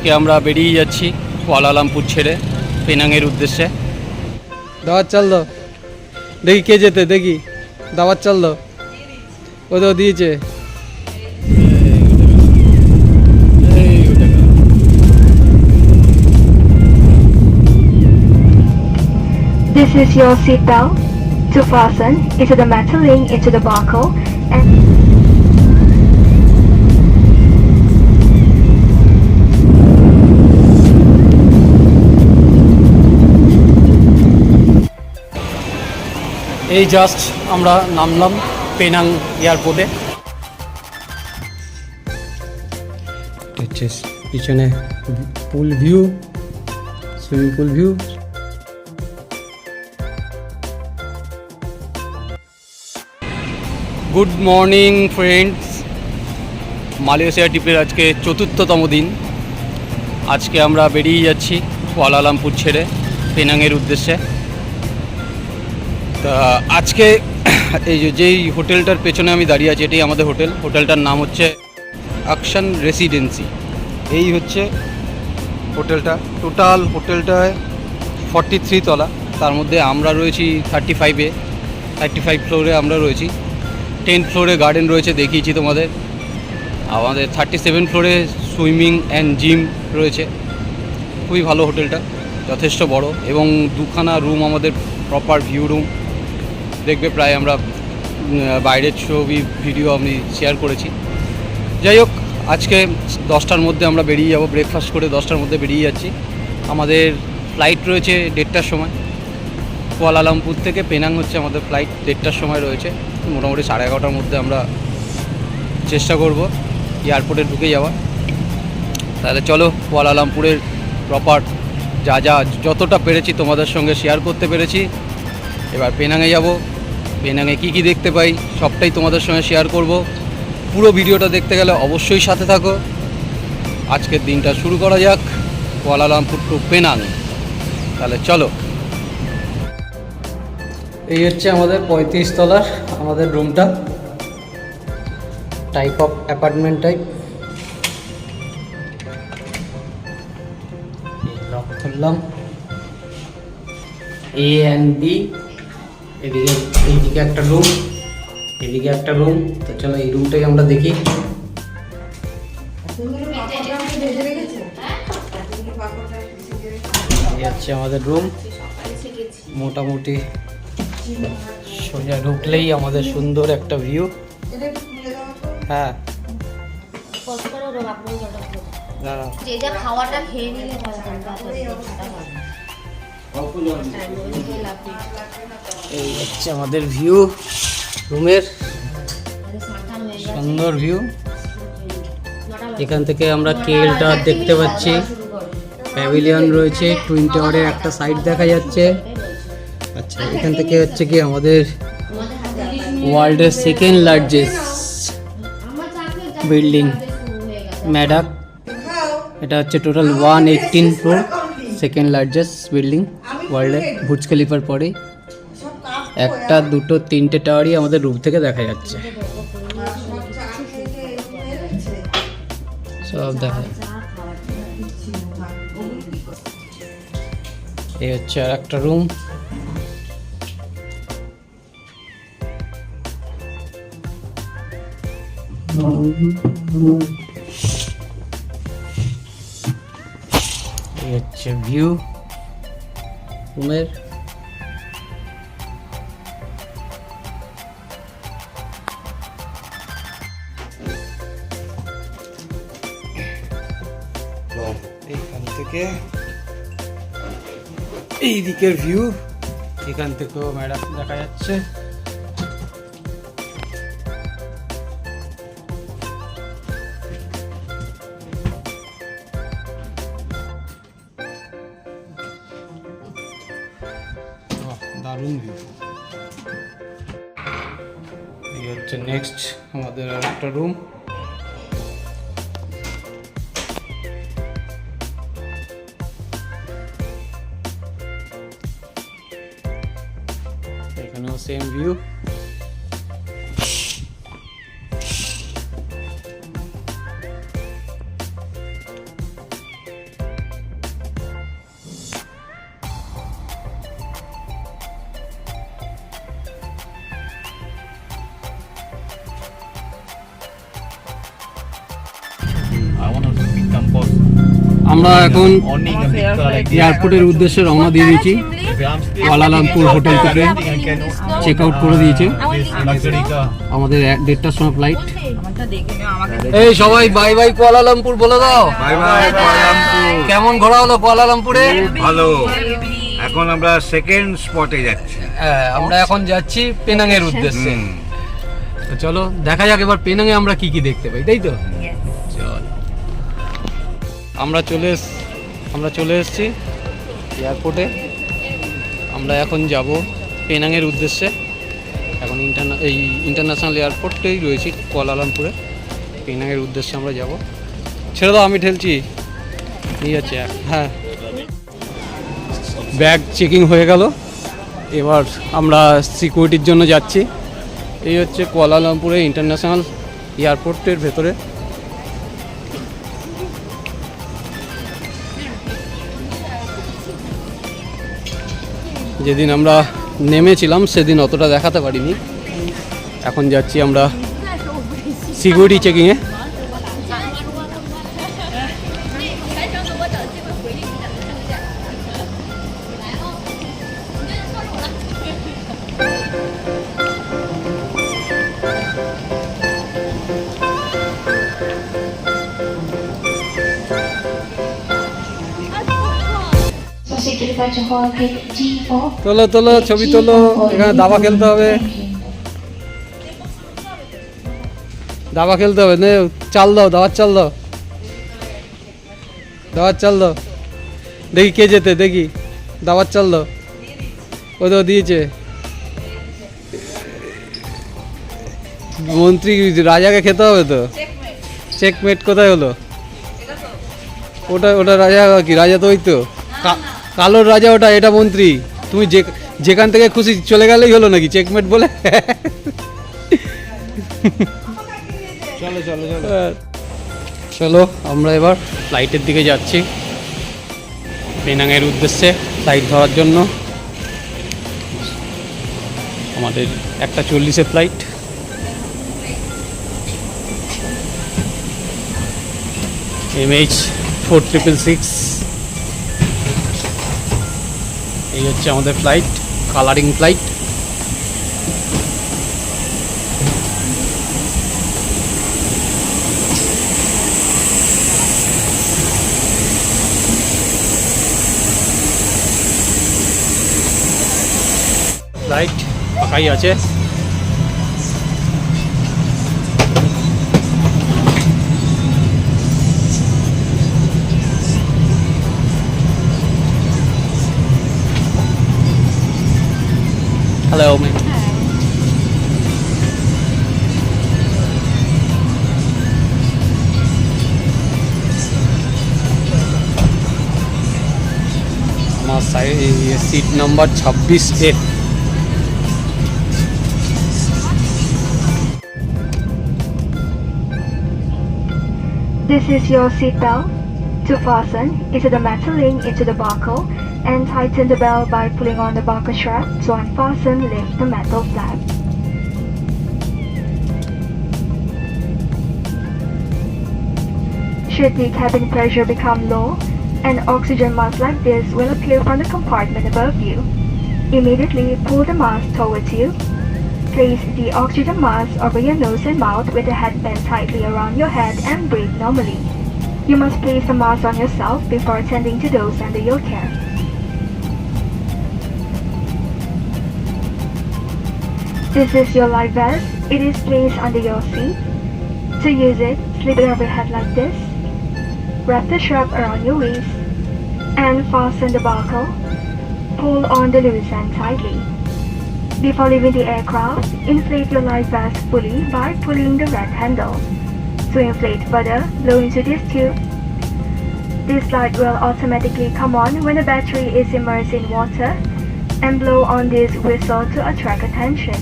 আজকে আমরা বেরিয়ে যাচ্ছি কুয়ালালামপুর ছেড়ে পেনাংয়ের উদ্দেশ্যে। দাওয়াত চাল দাও, দেখি কে যেতে, দেখি দাওয়াত চাল দাও। ও তো দিয়েছে। This is your seat belt to fasten into the metal ring into the buckle and এই জাস্ট আমরা নামলাম পেনাং এয়ারপোর্টে। হচ্ছে পিছনে পুল view, swimming pool view. Good morning friends, Malaysia ট্রিপের আজকে ৪র্থতম দিন। আজকে আমরা বেরিয়ে যাচ্ছি কুয়ালালামপুর ছেড়ে পেনাংয়ের উদ্দেশ্যে। তা আজকে এই যেই হোটেলটার পেছনে আমি দাঁড়িয়ে আছি, এটাই আমাদের হোটেল। হোটেলটার নাম হচ্ছে আকশন রেসিডেন্সি। এই হচ্ছে হোটেলটা। টোটাল হোটেলটায় 43 তলা, তার মধ্যে আমরা রয়েছি 35 ফ্লোরে আমরা রয়েছি। 10 ফ্লোরে গার্ডেন রয়েছে, দেখিয়েছি তোমাদের। আমাদের 37 ফ্লোরে সুইমিং অ্যান্ড জিম রয়েছে। খুবই ভালো হোটেলটা, যথেষ্ট বড়, এবং দুখানা রুম আমাদের প্রপার ভিউ রুম। দেখবে প্রায় আমরা বাইরের ছবি ভিডিও আমি শেয়ার করেছি। যাই হোক, আজকে 10টার মধ্যে আমরা বেরিয়ে যাব, ব্রেকফাস্ট করে 10টার মধ্যে বেরিয়ে যাচ্ছি। আমাদের ফ্লাইট রয়েছে 1:30টার সময়। কুয়ালালামপুর থেকে পেনাং হচ্ছে আমাদের ফ্লাইট 1:30টার সময় রয়েছে। মোটামুটি 11:30টার মধ্যে আমরা চেষ্টা করব এয়ারপোর্টে ঢুকে যাওয়ার। তাহলে চলো, কুয়ালালামপুরের প্রপার যতটা পেরেছি তোমাদের সঙ্গে শেয়ার করতে পেরেছি। এবার পেনাংয়ে যাব, পেনাংয়ে কী কী দেখতে পাই সবটাই তোমাদের সঙ্গে শেয়ার করব। পুরো ভিডিওটা দেখতে গেলে অবশ্যই সাথে থাকো। আজকের দিনটা শুরু করা যাক, কুয়ালালামপুর টু পেনাং। তাহলে চলো। এই হচ্ছে আমাদের 35 তলার আমাদের রুমটা, type of apartment type. Lock করলাম, এ অ্যান্ড বি। এইদিকে একটা রুম, এদিকে একটা রুম। তো চলো এই রুমটাই আমরা দেখি। এই হচ্ছে আমাদের রুম। মোটামুটি সোজা ঢুকলেই আমাদের সুন্দর একটা ভিউ। হ্যাঁ, যে যা খাওয়াটা খেয়ে নিলে এই হচ্ছে আমাদের ভিউ রুমের, সুন্দর ভিউ। এখান থেকে আমরা কেএলটা দেখতে পাচ্ছি, প্যাভিলিয়ন রয়েছে, টুইন টাওয়ারের একটা সাইড দেখা যাচ্ছে। আচ্ছা, এখান থেকে হচ্ছে কি আমাদের ওয়ার্ল্ডের সেকেন্ড লার্জেস্ট বিল্ডিং ম্যাডাক। এটা হচ্ছে total 118 floor, second largest building ওয়ার্ল্ডে। বুর্জ খলিফার পরে একটা, দুটো, তিনটে টাওয়ারই আমাদের রুম থেকে দেখা যাচ্ছে। সব দেখা যাচ্ছে। এই হচ্ছে আর একটা রুম। এই হচ্ছে ভিউ রুমের। এইখান থেকে এই দিকের ভিউ, এখান থেকেও ম্যাডাম দেখা যাচ্ছে। দারুণ ভিউ। এই হচ্ছে নেক্সট আমাদের আর একটা রুম। এখানেও সেম ভিউ। আমরা এখন এয়ারপোর্টের উদ্দেশ্যে রওনা দিয়ে দিয়েছি। কুয়ালালামপুর হোটেল থেকে চেক আউট করে দিয়েছে, আমাদের 1:30টার সময় ফ্লাইট। এই সবাই বাই বাই কুয়ালালামপুর বলে দাও। Bye bye Kuala Lumpur. কেমন ঘোরা হলো কুয়ালালামপুরে? ভালো। এখন আমরা সেকেন্ড স্পটে যাচ্ছি। হ্যাঁ, আমরা এখন যাচ্ছি পেনাং এর উদ্দেশ্যে। তো চলো দেখা যাক এবার পেনাং এ আমরা কি কি দেখতে পাই, তাই তো? চল। আমরা চলে এসেছি এয়ারপোর্টে। আমরা এখন যাব পেনাংয়ের উদ্দেশ্যে। এখন এই ইন্টারন্যাশনাল এয়ারপোর্টেই রয়েছি কুয়ালালামপুরে। পেনাংয়ের উদ্দেশ্যে আমরা যাব। ছেড়ে দাও, আমি ঠেলছি। নিয়ে যাচ্ছে। হ্যাঁ, ব্যাগ চেকিং হয়ে গেল। এবার আমরা সিকিউরিটির জন্য যাচ্ছি। এই হচ্ছে কুয়ালালামপুরে ইন্টারন্যাশনাল এয়ারপোর্টের ভেতরে। যেদিন আমরা নেমেছিলাম সেদিন অতটা দেখাতে পারিনি। এখন যাচ্ছি আমরা সিকিউরিটি চেকিংয়ে। তোলো তোলো, ছবি তোলো। এখানে দাবা খেলতে হবে, দাবা খেলতে হবে। নে চাল দাও, দাওয়ার চাল দাও, দাওয়ার চাল দাও। দেখি কে যেতে, দেখি দাওয়ার চাল দাও। ও তো দিয়েছে মন্ত্রী, রাজাকে খেতে হবে তো। চেকমেট কোথায় হলো? ওটা রাজা কি? রাজা তো ওই তো কালোর রাজা ওটা, এটা মন্ত্রী। তুমি যেখান থেকে খুশি চলে গেলেই হলো নাকি চেকমেট বলে? চলো চলো চলো চলো, আমরা এবার ফ্লাইটের দিকে যাচ্ছি পেনাংয়ের উদ্দেশ্যে ফ্লাইট ধরার জন্য। আমাদের 1:40 ফ্লাইট। MH4666। এই হচ্ছে আমাদের ফ্লাইট, কালারিং ফ্লাইট। ফ্লাইট ফাঁকাই আছে। Hello, man. আমার seat number 26A। This is your seatbelt. To fasten, insert the metal ring into the buckle and tighten the belt by pulling on the buckle strap. To unfasten, lift the metal flap. Should the cabin pressure become low, an oxygen mask like this will appear from the compartment above you. Immediately pull the mask towards you. Place the oxygen mask over your nose and mouth with the headband tightly around your head and breathe normally. You must place the mask on yourself before attending to those under your care. This is your life vest. It is placed under your seat. To use it, slip it over your head like this. Wrap the strap around your waist and fasten the buckle. Pull on the loose end tightly. Before leaving the aircraft, inflate your life vest fully by pulling the red handle. To inflate further, blow into this tube. This light will automatically come on when the battery is immersed in water, and blow on this whistle to attract attention.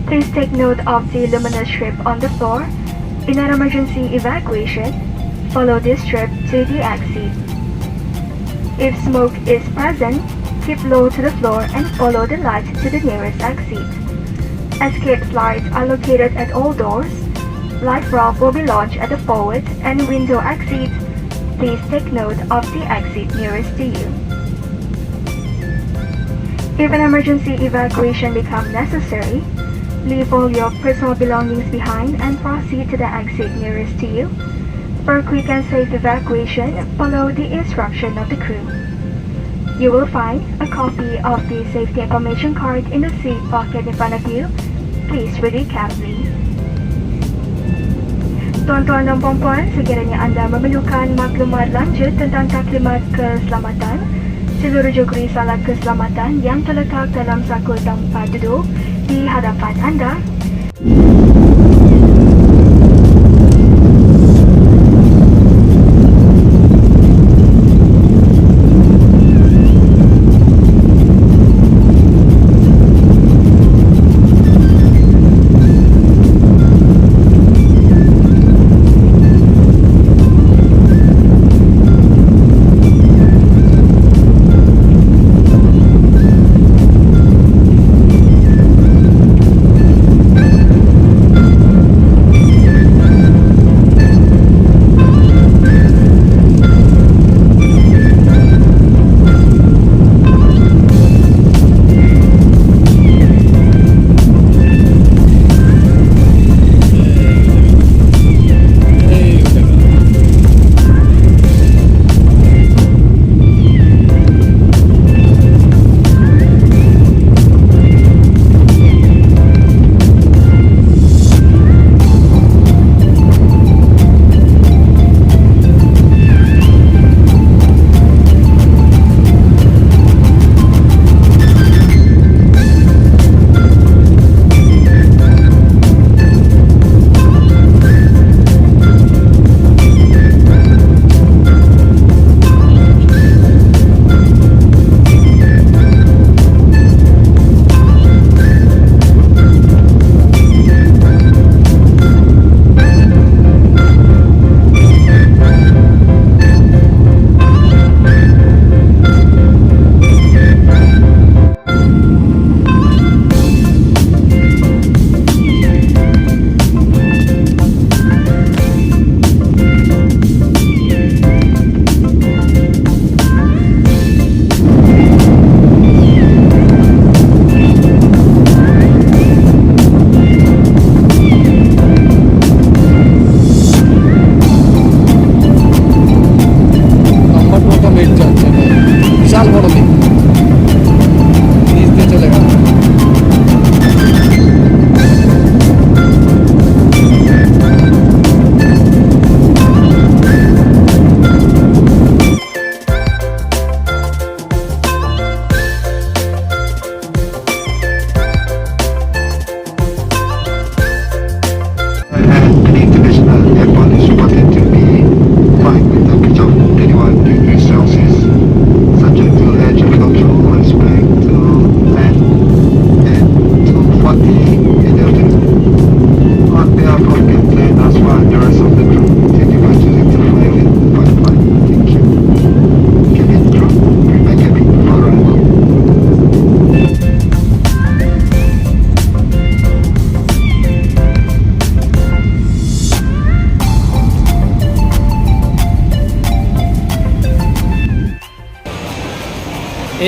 Please take note of the luminous strip on the floor. In an emergency evacuation, follow this strip to the exit. If smoke is present, keep low to the floor and follow the light to the nearest exit. Escape flights are located at all doors. Life raft will be launched at the forward and window exits. Please take note of the exit nearest to you. If an emergency evacuation becomes necessary, leave all your personal belongings behind and proceed to the exit nearest to you. For quick and safe evacuation, follow the instruction of the crew. You will find a copy of the safety information card in the seat pocket in front of you. Please read it carefully. Tuan-tuan dan puan-puan, sekiranya anda memerlukan maklumat lanjut tentang taklimat keselamatan, seluruh juguri salat keselamatan yang terletak dalam saku tempat duduk di hadapan anda.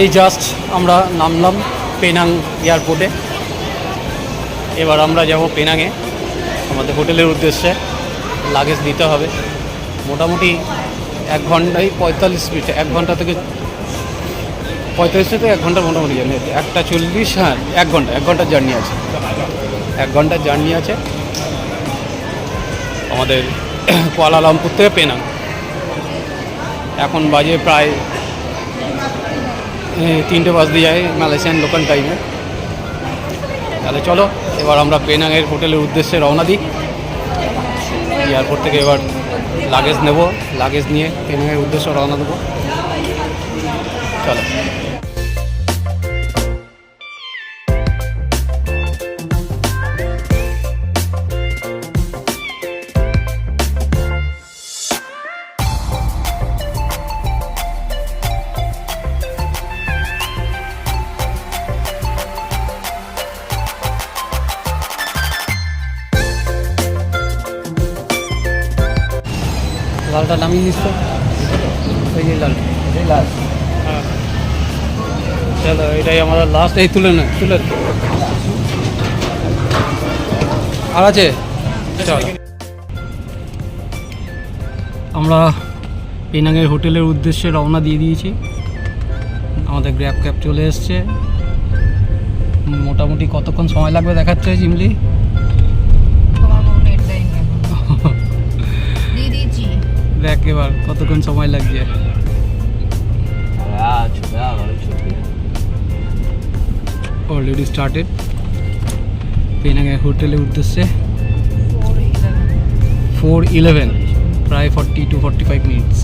এই just আমরা নামলাম Penang এয়ারপোর্টে। এবার আমরা যাব পেনাংয়ে আমাদের হোটেলের উদ্দেশ্যে। লাগেজ দিতে হবে মোটামুটি 1 ঘন্টায় 45 মিনিট, 1 ঘন্টা থেকে 45 থেকে 1 ঘন্টার মোটামুটি জার্নি আছে। 1:40, হ্যাঁ 1 ঘন্টা, 1 ঘন্টার জার্নি আছে, 1 ঘন্টার জার্নি আছে আমাদের কুয়ালালামপুর থেকে পেনাং। এখন বাজে প্রায় 3টে বাজতে যায় মালয়েশিয়ান লোকাল টাইমে। তাহলে চলো এবার আমরা পেনাংয়ের হোটেলের উদ্দেশ্যে রওনা দিই। এয়ারপোর্ট থেকে এবার লাগেজ নেব, লাগেজ নিয়ে পেনাংয়ের উদ্দেশ্যে রওনা দেবো। চলো। লালটা নামিয়ে নিস তো, ওই যে লাল, হ্যাঁ চলো এটাই আমাদের লাস্ট। এই তুলে না, তুলে আর আছে। চলো আমরা পেনাংয়ের হোটেলের উদ্দেশ্যে রওনা দিয়ে দিয়েছি। আমাদের গ্র্যাব ক্যাব চলে এসছে। মোটামুটি কতক্ষণ সময় লাগবে দেখাচ্ছে জিমলি? তোমার বউ নেট দেয়নি এখন। দিয়ে দিয়েছি। দেখ এবার কতক্ষণ সময় লাগছে। অলরেডি স্টার্টেড পেনাংয়ের হোটেলের উদ্দেশ্যে। 4:11 প্রায় 40 to 45 মিনিটস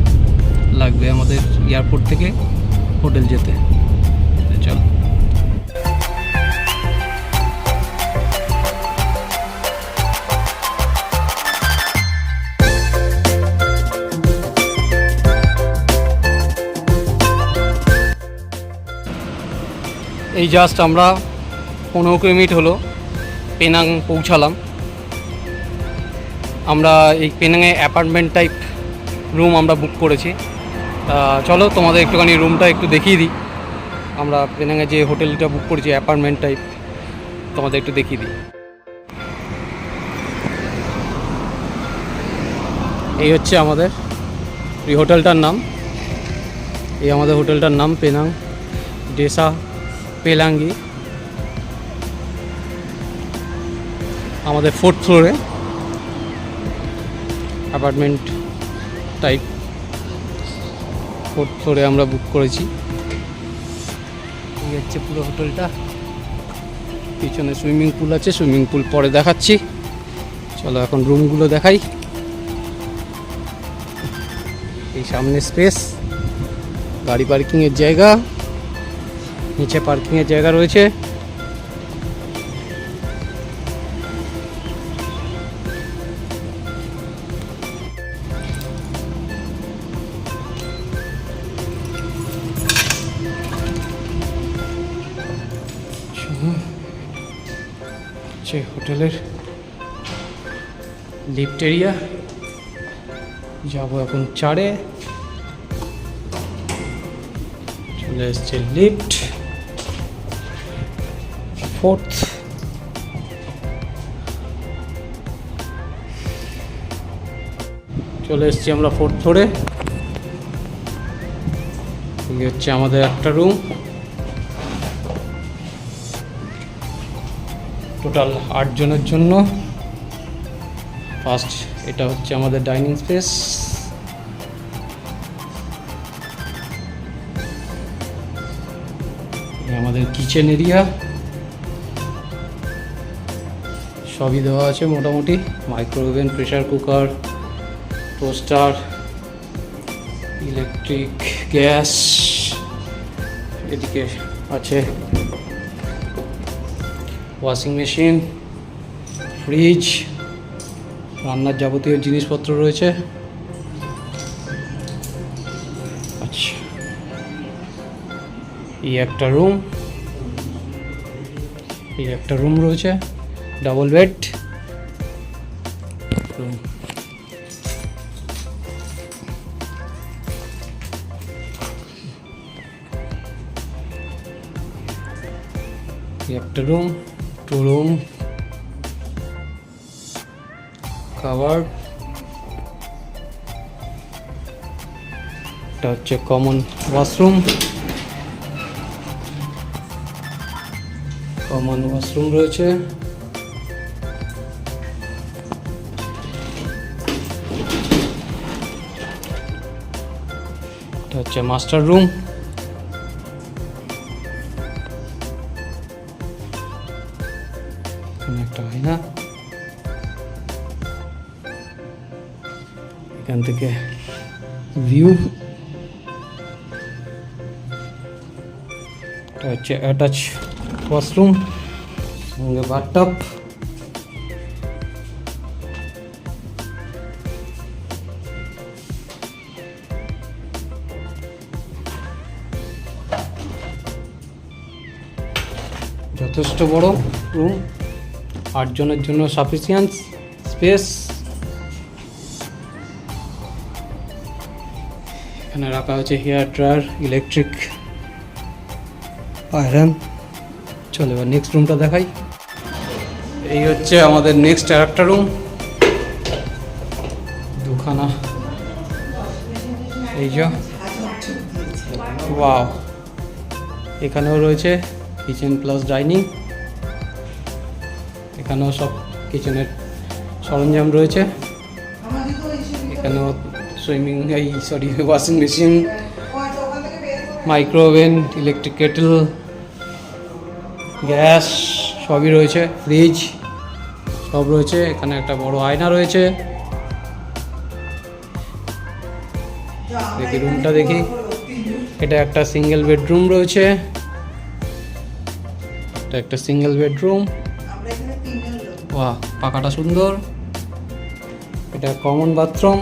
লাগবে আমাদের এয়ারপোর্ট থেকে হোটেল যেতে। চল এই জাস্ট আমরা 15 মিনিট হলো পেনাং পৌঁছালাম। আমরা এই পেনাংয়ে অ্যাপার্টমেন্ট টাইপ রুম আমরা বুক করেছি। চলো তোমাদের একটুখানি রুমটা একটু দেখিয়ে দিই। আমরা পেনাংয়ে যে হোটেলটা বুক করেছি অ্যাপার্টমেন্ট টাইপ, তোমাদের একটু দেখিয়ে দিই। এই হচ্ছে আমাদের এই হোটেলটার নাম। এই আমাদের হোটেলটার নাম পেনাং ডেসা পেলাঙ্গি। আমাদের 4th ফ্লোরে অ্যাপার্টমেন্ট টাইপ 4th ফ্লোরে আমরা বুক করেছি। এই হচ্ছে পুরো হোটেলটা। পিছনে সুইমিং পুল আছে, সুইমিং পুল পরে দেখাচ্ছি। চলো এখন রুমগুলো দেখাই। এই সামনে স্পেস, গাড়ি পার্কিংয়ের জায়গা, নিচে পার্কিংয়ের জায়গা রয়েছে। হোটেলের লিফট এরিয়া, যাবো এখন 4-এ। চলে এসছে লিফট 4th। চলে এসছি আমরা 4th ফ্লোরে। এই হচ্ছে আমাদের একটা রুম, টোটাল 8 জনের জন্য। ফার্স্ট এটা হচ্ছে আমাদের ডাইনিং স্পেস। আমাদের কিচেন এরিয়া, সবই দেওয়া আছে মোটামুটি। Micro oven, pressure cooker, toaster, electric gas. এদিকে আছে ওয়াশিং মেশিন, ফ্রিজ, রান্নার যাবতীয় জিনিসপত্র রয়েছে। আচ্ছা, এই একটা রুম, এই একটা রুম রয়েছে, ডাবল বেড রুম। এই একটা রুম, 2 রুম, খাবার। এটা হচ্ছে কমন ওয়াশরুম, কমন ওয়াশরুম রয়েছে। এটা হচ্ছে মাস্টার রুম। এখানে একটা আয়না, এখান থেকে ভিউ। এটা হচ্ছে অ্যাটাচ ওয়াশরুম, সঙ্গে বাথটাব। যথেষ্ট বড় রুম, 8 জনের জন্য সাফিসিয়েন্ট স্পেস। এখানে রাখা হয়েছে হেয়ার ড্রায়ার, ইলেকট্রিক আয়রন। চলো এবার নেক্সট রুমটা দেখাই। এই হচ্ছে আমাদের নেক্সট আরেকটা রুম, দুখানা। এই যে ওয়াও, এখানেও রয়েছে কিচেন প্লাস ডাইনিং। এখানেও সব কিচেনের সরঞ্জাম রয়েছে। এখানেও washing machine, micro oven, electric kettle, gas সবই রয়েছে, ফ্রিজ সব রয়েছে। এখানে একটা বড় আয়না রয়েছে। দেখি রুমটা দেখি। এটা একটা সিঙ্গেল বেডরুম রয়েছে, এটা একটা সিঙ্গেল বেডরুম। বাহ, পাকাটা সুন্দর। এটা কমন বাথরুম।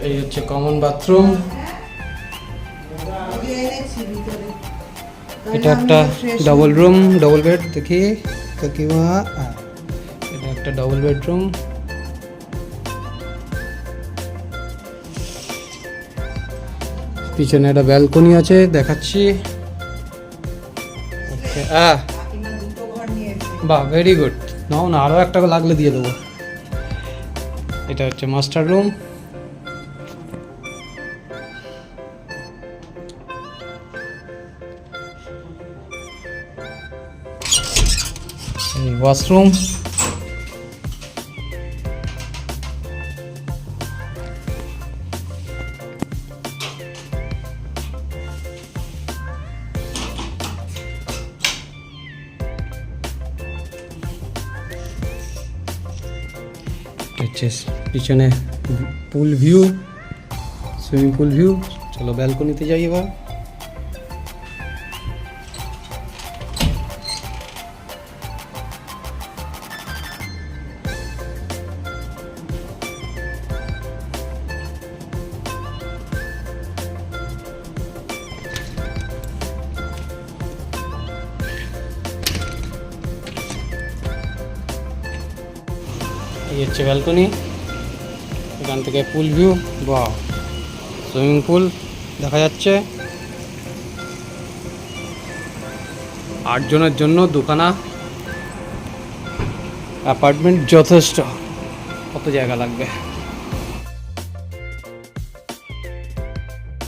এই হচ্ছে কমন বাথরুম। এটা একটা ডাবল রুম, ডাবল বেড। দেখি কাকিমা, এটা একটা ডাবল বেডরুম। পিছনে একটা ব্যালকনি আছে, দেখাচ্ছি। বাহ, ভেরি গুড। নাও না, আরও একটা লাগলে দিয়ে দেবো। এটা হচ্ছে মাস্টার রুম। ওয়াশরুম। পিছনে পুল ভিউ, সুইমিং পুল ভিউ। চলো ব্যালকনিতে যাই এবার। এই হচ্ছে ব্যালকনি, এখান থেকে পুল ভিউ। বাহ, সুইমিং পুল দেখা যাচ্ছে। 8 জনের জন্য দুখানা অ্যাপার্টমেন্ট যথেষ্ট। কত জায়গা লাগবে।